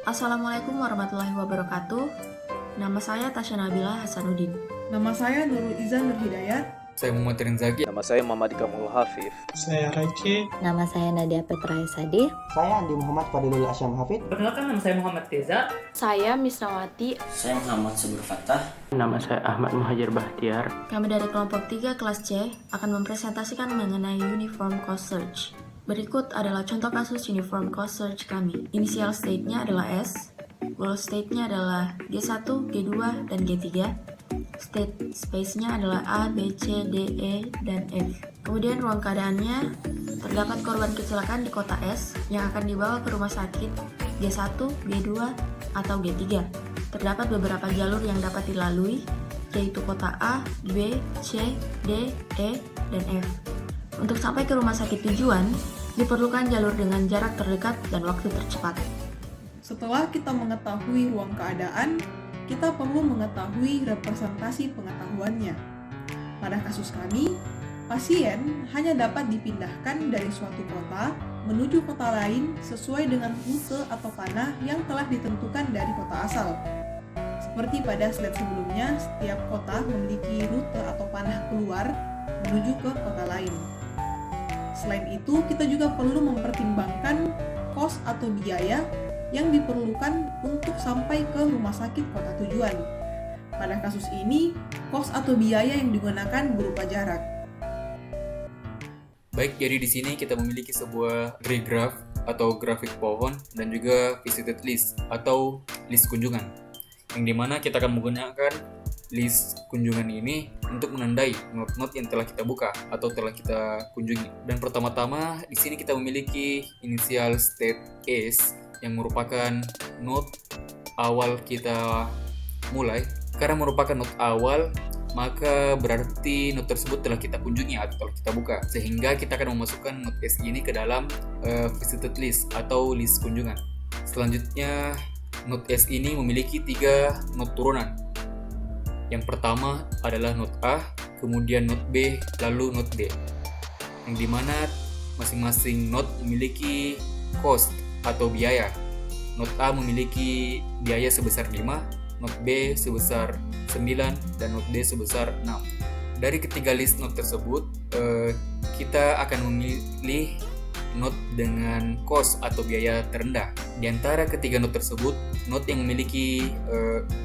Assalamualaikum warahmatullahi wabarakatuh. Nama saya Tasya Nabila Hasanuddin. Nama saya Nurul Iza Nurhidayat. Saya Muhammad Rinzaki. Nama saya Muhammad Kamul Hafif. Saya Raike. Nama saya Nadia Petra Sadi. Saya Andi Muhammad Fadilul Asyam Hafid. Perkenalkan, nama saya Muhammad Teza. Saya Misnawati. Saya Muhammad Subur Fattah. Nama saya Ahmad Muhajir Bahtiar. Kami dari kelompok 3 kelas C akan mempresentasikan mengenai Uniform Cost Search. Berikut adalah contoh kasus Uniform Cost Search kami. Initial state-nya adalah S, goal state-nya adalah G1, G2, dan G3. State space-nya adalah A, B, C, D, E, dan F. Kemudian ruang keadaannya, terdapat korban kecelakaan di kota S yang akan dibawa ke rumah sakit G1, G2, atau G3. Terdapat beberapa jalur yang dapat dilalui, yaitu kota A, B, C, D, E, dan F. Untuk sampai ke rumah sakit tujuan, diperlukan jalur dengan jarak terdekat dan waktu tercepat. Setelah kita mengetahui ruang keadaan, kita perlu mengetahui representasi pengetahuannya. Pada kasus kami, pasien hanya dapat dipindahkan dari suatu kota menuju kota lain sesuai dengan rute atau panah yang telah ditentukan dari kota asal. Seperti pada slide sebelumnya, setiap kota memiliki rute atau panah keluar menuju ke kota lain. Selain itu, kita juga perlu mempertimbangkan kos atau biaya yang diperlukan untuk sampai ke rumah sakit kota tujuan. Pada kasus ini, kos atau biaya yang digunakan berupa jarak. Baik, jadi di sini kita memiliki sebuah tree graph atau grafik pohon dan juga visited list atau list kunjungan. Yang dimana kita akan menggunakan list kunjungan ini untuk menandai not-not yang telah kita buka atau telah kita kunjungi. Dan pertama-tama di sini kita memiliki initial state S yang merupakan not awal kita mulai. Karena merupakan not awal, maka berarti not tersebut telah kita kunjungi atau telah kita buka. Sehingga kita akan memasukkan not S ini ke dalam visited list atau list kunjungan. Selanjutnya, not S ini memiliki 3 not turunan. Yang pertama adalah not A, kemudian not B, lalu not D. Yang dimana masing-masing not memiliki cost atau biaya. Not A memiliki biaya sebesar 5, not B sebesar 9, dan not D sebesar 6. Dari ketiga list not tersebut, kita akan memilih not dengan cost atau biaya terendah. Di antara ketiga not tersebut, not yang memiliki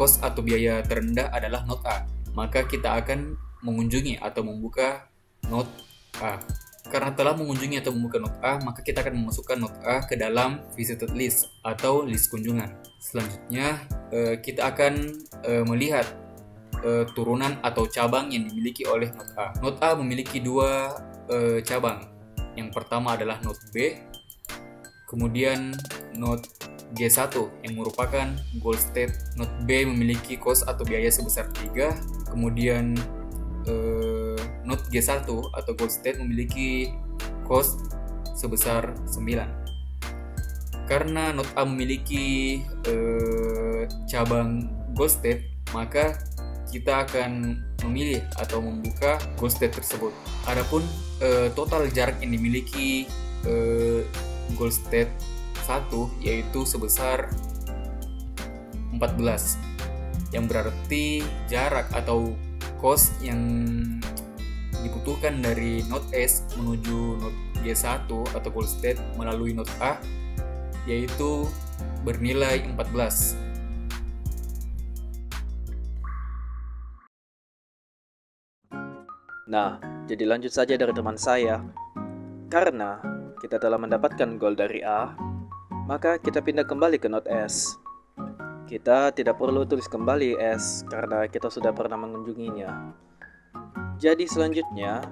cost atau biaya terendah adalah not A. Maka kita akan mengunjungi atau membuka not A. Karena telah mengunjungi atau membuka not A, maka kita akan memasukkan not A ke dalam visited list atau list kunjungan. Selanjutnya, kita akan melihat turunan atau cabang yang dimiliki oleh not A. Not A memiliki 2 cabang. Yang pertama adalah not B, kemudian not G1 yang merupakan goal state. Not B memiliki cost atau biaya sebesar 3, kemudian not G1 atau goal state memiliki cost sebesar 9. Karena not A memiliki cabang goal state, maka kita akan memilih atau membuka goal state tersebut. Adapun total jarak yang dimiliki goal state 1 yaitu sebesar 14, yang berarti jarak atau cost yang dibutuhkan dari not S menuju not G1 atau goal state melalui not A yaitu bernilai 14. Nah, jadi lanjut saja dari teman saya. Karena kita telah mendapatkan goal dari A, maka kita pindah kembali ke not S. Kita tidak perlu tulis kembali S karena kita sudah pernah mengunjunginya. Jadi selanjutnya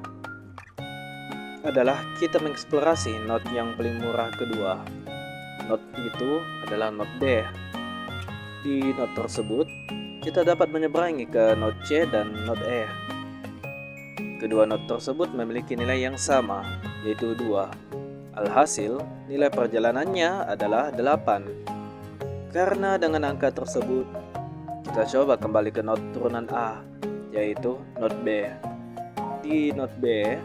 adalah kita mengeksplorasi not yang paling murah kedua. Not itu adalah not D. Di not tersebut, kita dapat menyeberangi ke not C dan not E. Kedua not tersebut memiliki nilai yang sama, yaitu 2. Alhasil, nilai perjalanannya adalah 8. Karena dengan angka tersebut, kita coba kembali ke not turunan A, yaitu not B. Di not B,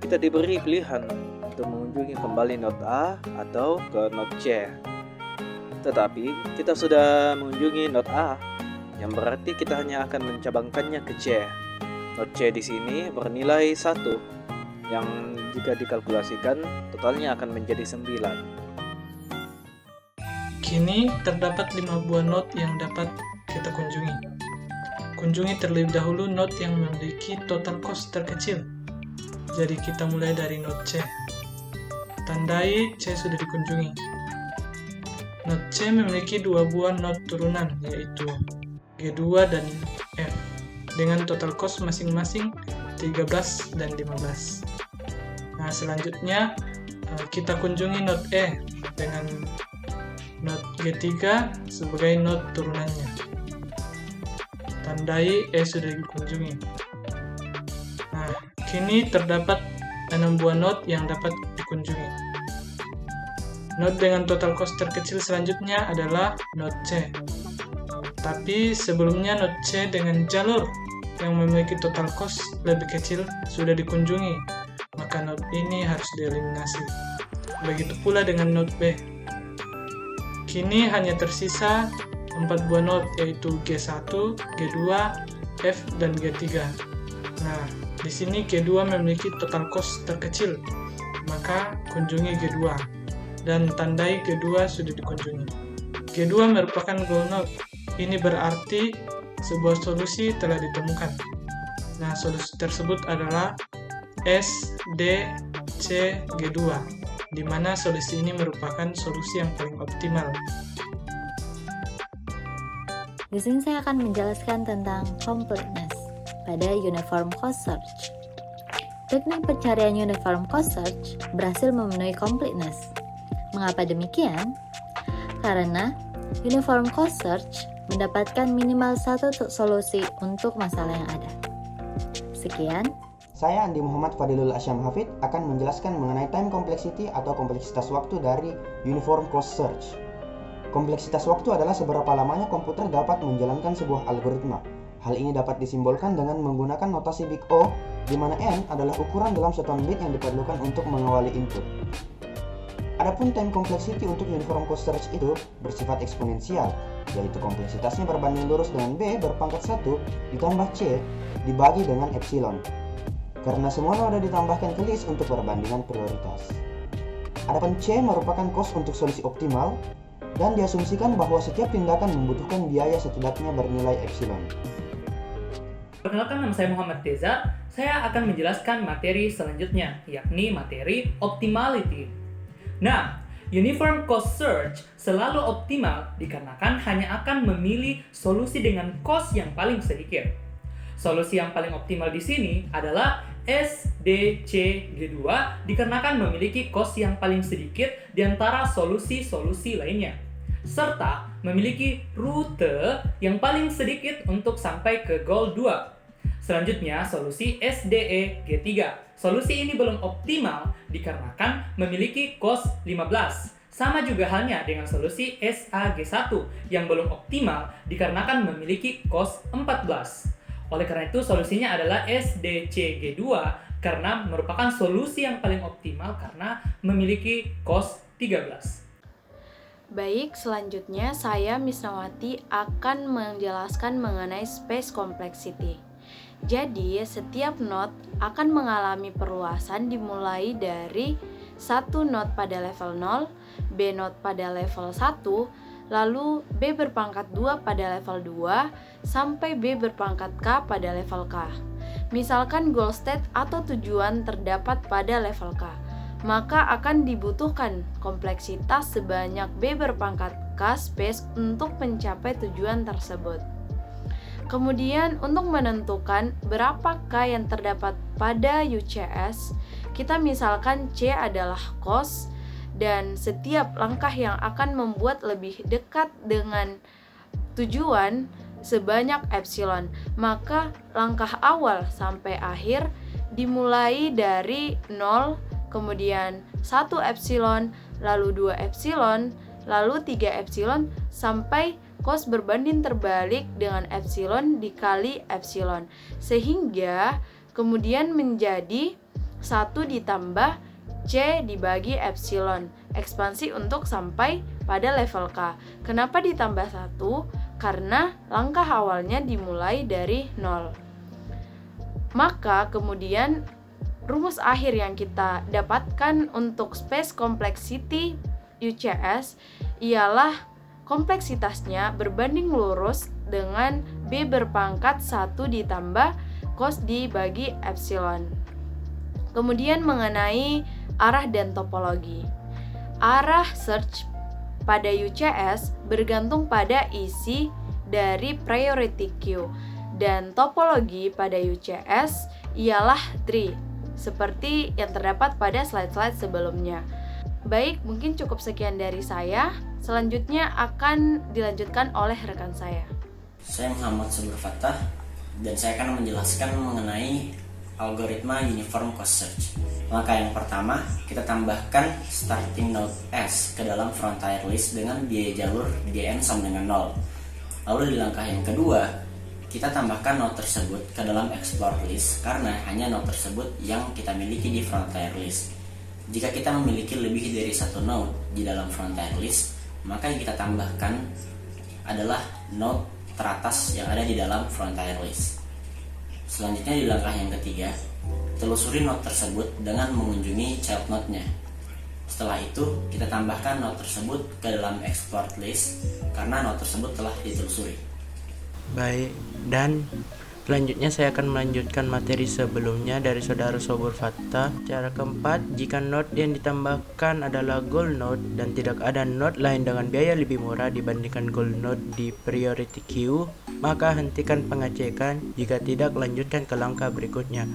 kita diberi pilihan untuk mengunjungi kembali not A atau ke not C. Tetapi kita sudah mengunjungi not A, yang berarti kita hanya akan mencabangkannya ke C. Not C di sini bernilai 1, yang jika dikalkulasikan totalnya akan menjadi 9. Kini terdapat 5 buah not yang dapat kita kunjungi. Kunjungi terlebih dahulu not yang memiliki total cost terkecil. Jadi kita mulai dari not C. Tandai C sudah dikunjungi. Not C memiliki 2 buah not turunan, yaitu G2 dan F, dengan total cost masing-masing 13 dan 15. Nah, selanjutnya kita kunjungi not E dengan not G3 sebagai not turunannya. Tandai E sudah dikunjungi. Nah, kini terdapat 6 buah not yang dapat dikunjungi. Not dengan total cost terkecil selanjutnya adalah not C. Tapi sebelumnya not C dengan jalur yang memiliki total cost lebih kecil sudah dikunjungi, maka not ini harus dieliminasi. Begitu pula dengan not B. Kini hanya tersisa 4 buah not, yaitu G1, G2, F, dan G3. Nah, di sini G2 memiliki total cost terkecil, maka kunjungi G2. Dan tandai G2 sudah dikunjungi. G2 merupakan goal node. Ini berarti sebuah solusi telah ditemukan. Nah, solusi tersebut adalah S, D, C, G2, di mana solusi ini merupakan solusi yang paling optimal. Di sini saya akan menjelaskan tentang completeness pada Uniform Cost Search. Teknik pencarian Uniform Cost Search berhasil memenuhi completeness. Mengapa demikian? Karena Uniform Cost Search mendapatkan minimal satu solusi untuk masalah yang ada. Sekian. Saya Andi Muhammad Fadilul Asyam Hafid akan menjelaskan mengenai time complexity atau kompleksitas waktu dari Uniform Cost Search. Kompleksitas waktu adalah seberapa lamanya komputer dapat menjalankan sebuah algoritma. Hal ini dapat disimbolkan dengan menggunakan notasi Big O, di mana N adalah ukuran dalam satuan bit yang diperlukan untuk mengawali input. Adapun time complexity untuk Uniform Cost Search itu bersifat eksponensial, yaitu kompleksitasnya berbanding lurus dengan B berpangkat 1 ditambah C dibagi dengan epsilon. Karena semua noda ditambahkan ke list untuk perbandingan prioritas. Adapun C merupakan cost untuk solusi optimal, dan diasumsikan bahwa setiap tindakan membutuhkan biaya setidaknya bernilai epsilon. Perkenalkan, nama saya Muhammad Teza. Saya akan menjelaskan materi selanjutnya, yakni materi optimality. Nah, Uniform Cost Search selalu optimal dikarenakan hanya akan memilih solusi dengan cost yang paling sedikit. Solusi yang paling optimal di sini adalah SDCG2 dikarenakan memiliki cost yang paling sedikit di antara solusi-solusi lainnya, serta memiliki rute yang paling sedikit untuk sampai ke goal 2. Selanjutnya, solusi SDE-G3. Solusi ini belum optimal dikarenakan memiliki cost 15. Sama juga halnya dengan solusi SAG1 yang belum optimal dikarenakan memiliki cost 14. Oleh karena itu, solusinya adalah SDCG2 karena merupakan solusi yang paling optimal karena memiliki cost 13. Baik, selanjutnya saya Miss Nawati akan menjelaskan mengenai space complexity. Jadi, setiap node akan mengalami perluasan dimulai dari satu node pada level 0, B node pada level 1, lalu B berpangkat 2 pada level 2, sampai B berpangkat K pada level K. Misalkan goal state atau tujuan terdapat pada level K, maka akan dibutuhkan kompleksitas sebanyak B berpangkat K space untuk mencapai tujuan tersebut. Kemudian untuk menentukan berapa K yang terdapat pada UCS, kita misalkan C adalah cost, dan setiap langkah yang akan membuat lebih dekat dengan tujuan sebanyak epsilon, maka langkah awal sampai akhir dimulai dari 0, kemudian 1 epsilon, lalu 2 epsilon, lalu 3 epsilon, sampai cost berbanding terbalik dengan epsilon dikali epsilon, sehingga kemudian menjadi 1 ditambah C dibagi epsilon, ekspansi untuk sampai pada level K. Kenapa ditambah 1? Karena langkah awalnya dimulai dari 0. Maka kemudian rumus akhir yang kita dapatkan untuk space complexity UCS ialah kompleksitasnya berbanding lurus dengan B berpangkat 1 ditambah cos dibagi epsilon. Kemudian mengenai arah dan topologi. Arah search pada UCS bergantung pada isi dari priority queue, dan topologi pada UCS ialah tree, seperti yang terdapat pada slide-slide sebelumnya. Baik, mungkin cukup sekian dari saya. Selanjutnya akan dilanjutkan oleh rekan saya. Saya Muhammad Subur Fattah dan saya akan menjelaskan mengenai algoritma uniform cost search. Langkah yang pertama, kita tambahkan starting node S ke dalam frontier list dengan biaya jalur GN sama dengan 0. Lalu di langkah yang kedua, kita tambahkan node tersebut ke dalam explore list karena hanya node tersebut yang kita miliki di frontier list. Jika kita memiliki lebih dari satu node di dalam frontier list, maka yang kita tambahkan adalah node teratas yang ada di dalam frontier list. Selanjutnya di langkah yang ketiga, telusuri node tersebut dengan mengunjungi child node-nya. Setelah itu, kita tambahkan node tersebut ke dalam export list karena node tersebut telah ditelusuri. Baik, dan selanjutnya saya akan melanjutkan materi sebelumnya dari saudara Subur Fattah. Cara keempat, jika node yang ditambahkan adalah goal node dan tidak ada node lain dengan biaya lebih murah dibandingkan goal node di priority queue, maka hentikan pengecekan. Jika tidak, lanjutkan ke langkah berikutnya.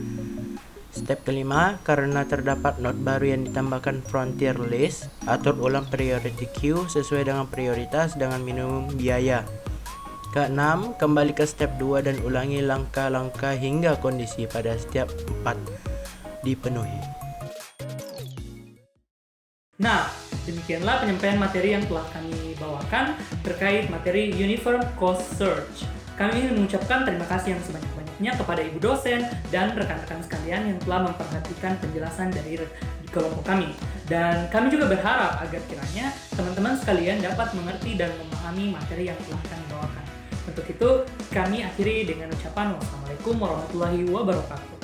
Step kelima, karena terdapat node baru yang ditambahkan frontier list, atur ulang priority queue sesuai dengan prioritas dengan minimum biaya. Keenam, kembali ke step 2 dan ulangi langkah-langkah hingga kondisi pada step 4 dipenuhi. Nah, demikianlah penyampaian materi yang telah kami bawakan terkait materi Uniform Cost Search. Kami ingin mengucapkan terima kasih yang sebanyak-banyaknya kepada ibu dosen dan rekan-rekan sekalian yang telah memperhatikan penjelasan dari kelompok kami. Dan kami juga berharap agar kiranya teman-teman sekalian dapat mengerti dan memahami materi yang telah kami bawakan. Untuk itu, kami akhiri dengan ucapan wassalamualaikum warahmatullahi wabarakatuh.